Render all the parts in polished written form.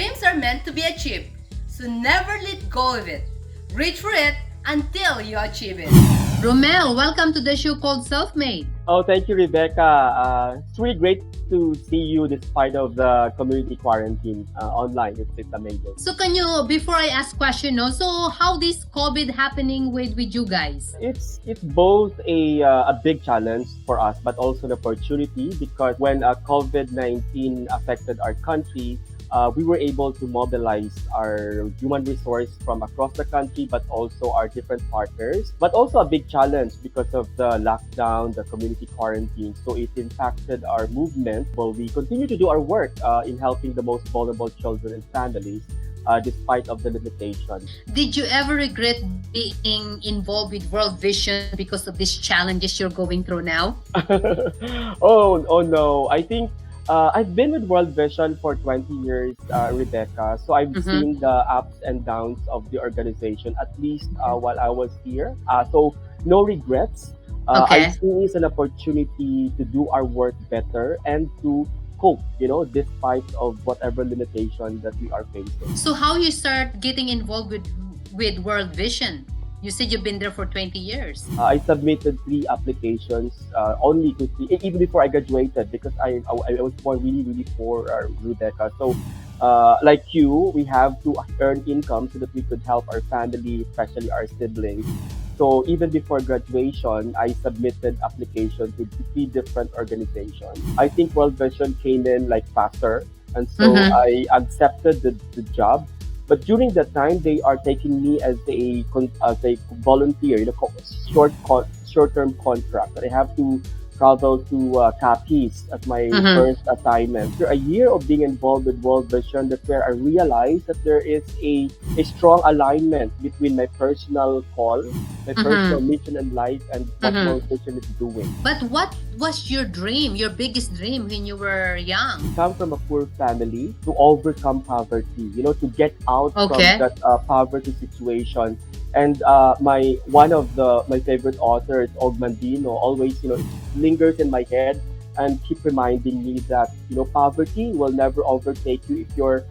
Dreams are meant to be achieved, so never let go of it. Reach for it until you achieve it. Rommel, welcome to the show called Self-Made. Oh, thank you, Rebecca. It's really great to see you despite of the community quarantine online. It's amazing. So can you, before I ask question, no, so how this COVID happening with you guys? It's both a big challenge for us, but also an opportunity because when COVID-19 affected our country, we were able to mobilize our human resource from across the country, but also our different partners. But also a big challenge because of the lockdown, the community quarantine. So it impacted our movement. Well, we continue to do our work in helping the most vulnerable children and families. Despite of the limitations. Did you ever regret being involved with World Vision because of these challenges you're going through now? Oh no. I think I've been with World Vision for 20 years, Rebecca. So I've seen the ups and downs of the organization, at least while I was here. So no regrets. I see it as an opportunity to do our work better and to cope, despite of whatever limitation that we are facing. So how you start getting involved with World Vision? You said you've been there for 20 years. I submitted 3 applications, only to see, even before I graduated, because I was born really poor, Rebecca. So, like you, we have to earn income so that we could help our family, especially our siblings. So even before graduation, I submitted applications to 3 different organizations. I think World Vision came in like faster, and so I accepted the job. But during that time, they are taking me as a volunteer, short-term contract. That I have to travel to Capiz as my first assignment. After a year of being involved with World Vision, that's where I realized that there is a strong alignment between my personal call, my personal mission in life, and what World Vision is doing. But what was your dream, your biggest dream when you were young? I come from a poor family to overcome poverty, to get out from that poverty situation. And one of my favorite authors, Ogmandino, always it lingers in my head and keep reminding me that poverty will never overtake you if your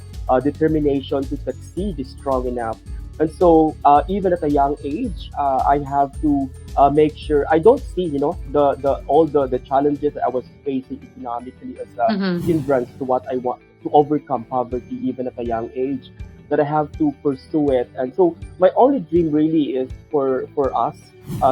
determination to succeed is strong enough. And so even at a young age, I have to make sure I don't see all the challenges that I was facing economically as a hindrance to what I want to overcome poverty even at a young age. That I have to pursue it. And so my only dream really is for us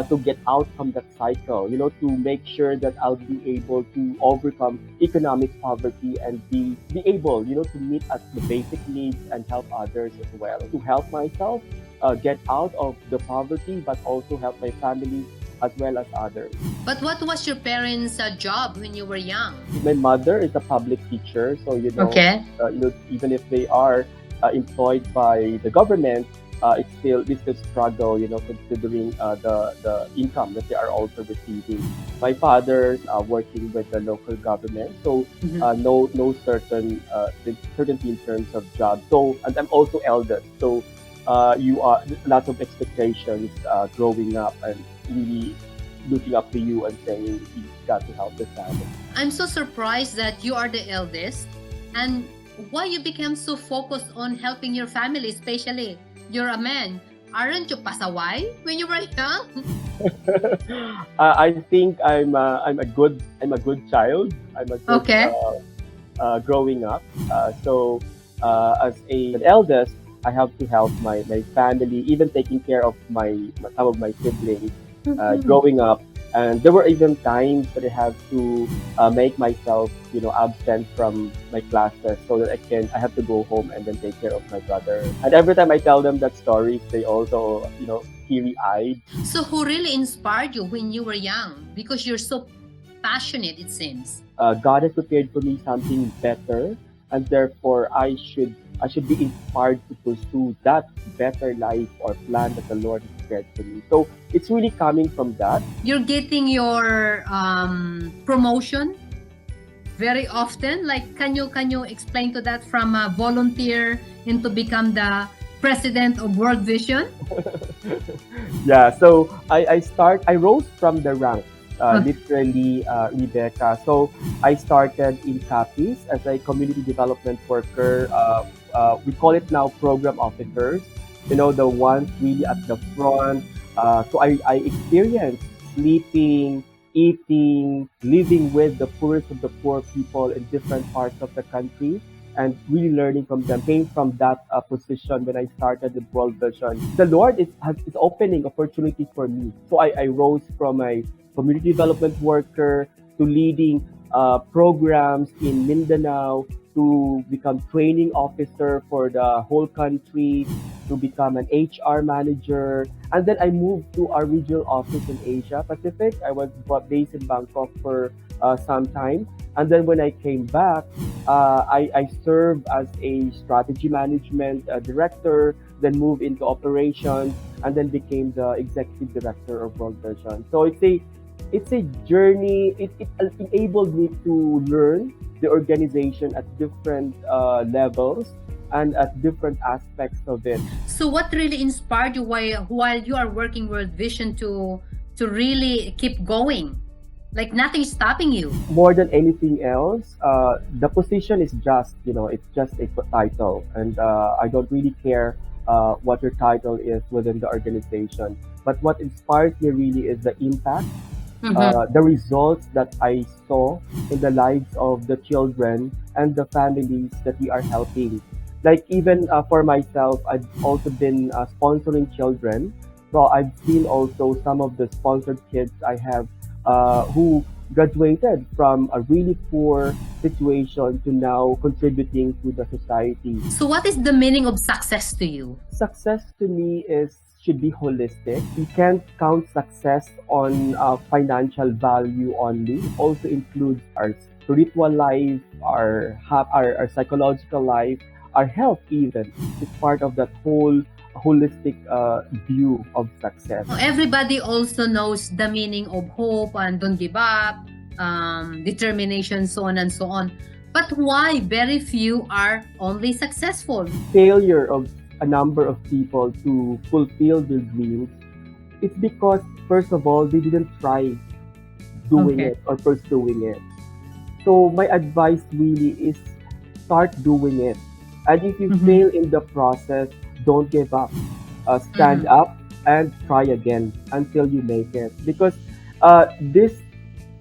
to get out from that cycle, to make sure that I'll be able to overcome economic poverty and be able, to meet at the basic needs and help others as well. To help myself get out of the poverty, but also help my family as well as others. But what was your parents' job when you were young? My mother is a public teacher, so even if they are employed by the government, it's still a struggle, considering the income that they are also receiving. My father working with the local government, so no certainty in terms of job. So, and I'm also eldest, so you are lots of expectations growing up and really looking up to you and saying you've got to help the family. I'm so surprised that you are the eldest, and why you became so focused on helping your family, especially you're a man. Aren't you pasaway when you were young? I think I'm a good child. I'm a good growing up. So as an eldest, I have to help my family, even taking care of some of my siblings growing up. And there were even times that I have to make myself, absent from my classes so that I have to go home and then take care of my brother. And every time I tell them that story, they also, teary-eyed. So who really inspired you when you were young? Because you're so passionate, it seems. God has prepared for me something better, and therefore I should be inspired to pursue that better life or plan that the Lord has prepared for me. So it's really coming from that. You're getting your promotion very often. Like, can you explain to that from a volunteer into become the president of World Vision? Yeah. So I rose from the ranks Okay. literally, Rebecca. So I started in CAPIS as a community development worker. We call it now program officers. The ones really at the front. So I experienced sleeping, eating, living with the poorest of the poor people in different parts of the country, and really learning from them. Came from that position when I started with World Vision. The Lord is opening opportunities for me. So I rose from a community development worker to leading programs in Mindanao, to become training officer for the whole country, to become an HR manager. And then I moved to our regional office in Asia Pacific. I was based in Bangkok for some time. And then when I came back, I served as a strategy management director, then moved into operations, and then became the executive director of World Vision. So it's a journey. It enabled me to learn the organization at different levels and at different aspects of it. So what really inspired you while you are working World Vision to really keep going? Like nothing's stopping you. More than anything else, the position is it's just a title, and I don't really care what your title is within the organization. But what inspires me really is the impact, the results that I saw in the lives of the children and the families that we are helping. Like even for myself, I've also been sponsoring children. So I've seen also some of the sponsored kids I have who graduated from a really poor situation to now contributing to the society. So what is the meaning of success to you? Success to me is should be holistic. You can't count success on financial value only. It also includes our spiritual life, our psychological life, our health even. It's part of that whole holistic view of success. Everybody also knows the meaning of hope and don't give up, determination, so on and so on. But why very few are only successful? Failure of a number of people to fulfill their dreams, it's because first of all they didn't try doing Okay. it or pursuing it. So my advice really is start doing it. And if you fail in the process, don't give up. Stand up and try again until you make it. Because this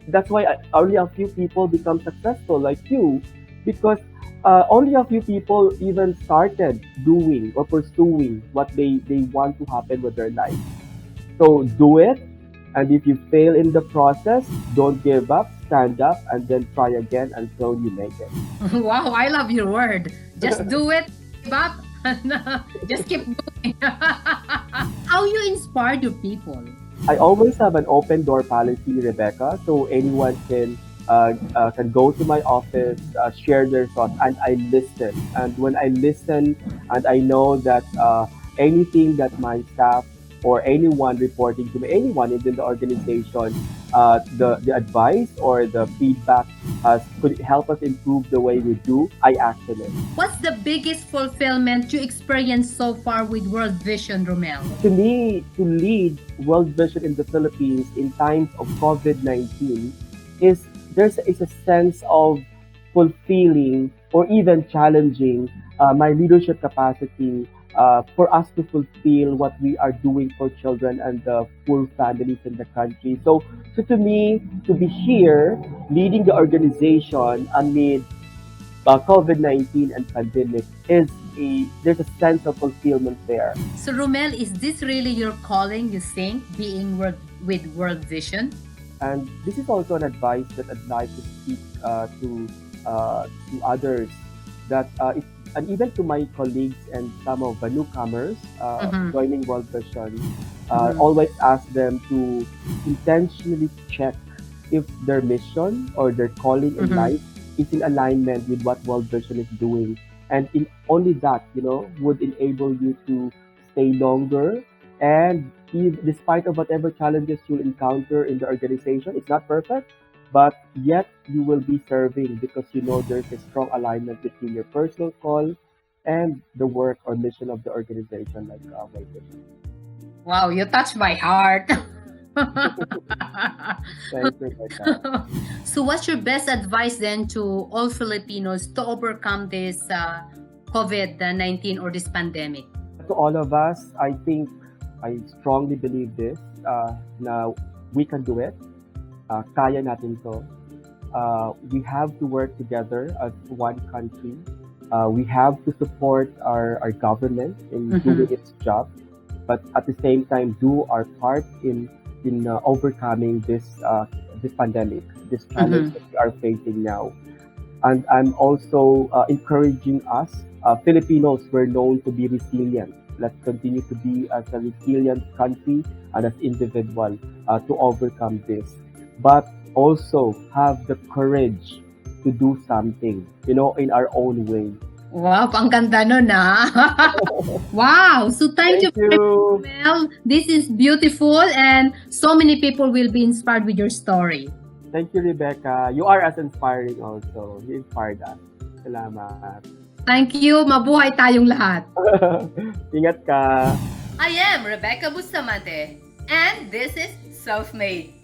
that's why only a few people become successful like you, because only a few people even started doing or pursuing what they want to happen with their life. So do it, and if you fail in the process, don't give up, stand up, and then try again until you make it. Wow, I love your word. Just do it, give up, and just keep going. How you inspired your people? I always have an open door policy, Rebecca, so anyone can go to my office, share their thoughts, and I listen. And when I listen, and I know that anything that my staff or anyone reporting to me, anyone within the organization, the advice or the feedback could help us improve the way we do, I action it. What's the biggest fulfillment you experienced so far with World Vision, Rommel? To me, to lead World Vision in the Philippines in times of COVID-19 is is a sense of fulfilling or even challenging my leadership capacity for us to fulfill what we are doing for children and the poor families in the country. So to me, to be here leading the organization amid COVID-19 and pandemic is there's a sense of fulfillment there. So, Rommel, is this really your calling, you think, being with World Vision? And this is also an advice that I'd like to speak to others, that and even to my colleagues and some of the newcomers joining World Vision, always ask them to intentionally check if their mission or their calling in life is in alignment with what World Vision is doing. And in only that, would enable you to stay longer. And despite of whatever challenges you'll encounter in the organization, it's not perfect, but yet you will be serving because you know there's a strong alignment between your personal call and the work or mission of the organization, like World Vision. Wow, you touched my heart. Thanks, Rebecca. So what's your best advice then to all Filipinos to overcome this COVID-19 or this pandemic? To all of us, I think I strongly believe this. Na we can do it. Kaya natin to. We have to work together as one country. We have to support our government in doing its job, but at the same time do our part in overcoming this pandemic, this challenge that we are facing now. And I'm also encouraging us, Filipinos were known to be resilient. Let's continue to be as a resilient country and as individual to overcome this. But also have the courage to do something, in our own way. Wow, ang ganda nun Wow! So thank you. Well, this is beautiful and so many people will be inspired with your story. Thank you, Rebecca. You are as inspiring also. You inspired us. Salamat. Thank you. Mabuhay tayong lahat. Ingat ka. I am Rebecca Bustamante and this is Self-Made.